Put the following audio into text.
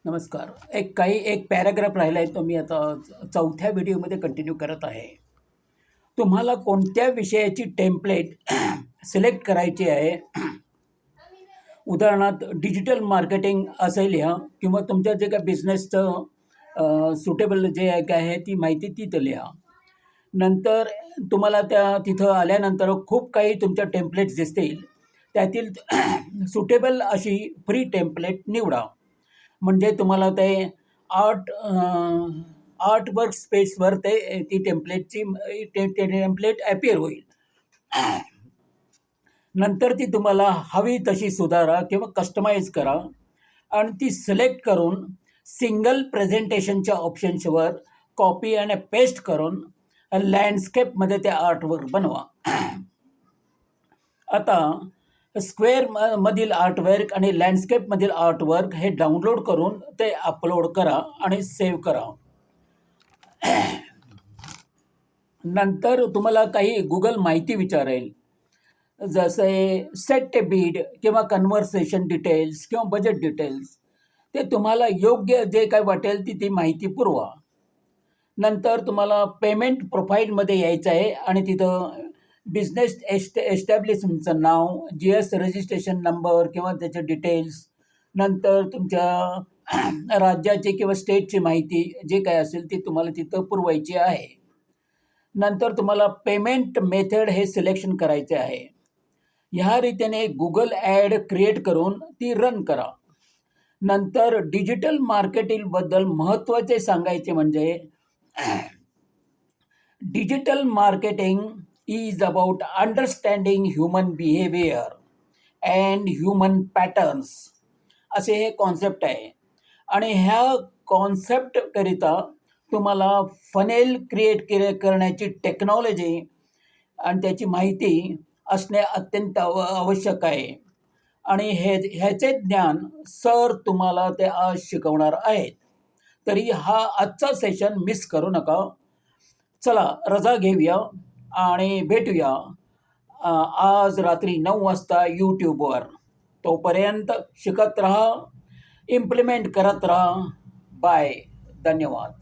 नमस्कार. एक पॅराग्राफ राहिला आहे, तो मी आता चौथ्या व्हिडिओमध्ये कंटिन्यू करत आहे. तुम्हाला कोणत्या विषयाची टेम्पलेट सिलेक्ट करायची आहे. उदाहरणार्थ डिजिटल मार्केटिंग असं लिहा किंवा तुमच्या जे काही बिझनेसचं सुटेबल जे आहे ती माहिती तिथं लिहा. नंतर तुम्हाला तिथं आल्यानंतर खूप काही तुमच्या टेम्पलेट्स दिसतील. त्यातील सुटेबल अशी फ्री टेम्पलेट निवडा. म्हणजे तुम्हाला ते आर्ट वर्क स्पेसवर ती टेम्पलेट ॲपियर होईल. नंतर ती तुम्हाला हवी तशी सुधारा किंवा कस्टमाइज करा आणि ती सिलेक्ट करून सिंगल प्रेझेंटेशनच्या ऑप्शन्सवर कॉपी आणि पेस्ट करून लँडस्केपमध्ये ते आर्टवर्क बनवा. आता स्क्वेअर आर्टवर्क आणि लँडस्केपमधील आर्टवर्क हे डाउनलोड करून ते अपलोड करा आणि सेव्ह करा. नंतर तुम्हाला काही गुगल माहिती विचारेल, जसे सेट ए बीड किंवा कन्व्हर्सेशन डिटेल्स किंवा बजेट डिटेल्स. ते तुम्हाला योग्य जे काय वाटेल ती माहिती पुरवा. नंतर तुम्हाला पेमेंट प्रोफाईलमध्ये यायचं आहे आणि तिथं बिझनेस एस्टॅब्लिशमेंटचं नाव, GS रजिस्ट्रेशन नंबर किंवा त्याचे डिटेल्स, नंतर तुमच्या राज्याची किंवा स्टेटची माहिती जे काय असेल ती तुम्हाला तिथं पुरवायची आहे. नंतर तुम्हाला पेमेंट मेथड हे सिलेक्शन करायचे आहे. ह्या रीतीने गुगल ॲड क्रिएट करून ती रन करा. नंतर डिजिटल मार्केटिंगबद्दल महत्त्वाचे सांगायचे म्हणजे digital marketing is about understanding human behavior and human patterns असे हे कॉन्सेप्ट आहे. आणि ह्या कॉन्सेप्टकरिता तुम्हाला फनेल क्रिएट करण्याची टेक्नॉलॉजी आणि त्याची माहिती असणे अत्यंत आवश्यक आहे. आणि ह्याचे ज्ञान सर तुम्हाला ते आज शिकवणार आहेत. तरी हा आजचा सेशन मिस करू नका. चला रजा घेऊया आणि भेटूया आज रात्री 9 वाजता यूट्यूबवर. तोपर्यंत शिकत राहा, इम्प्लिमेंट करत राहा. बाय. धन्यवाद.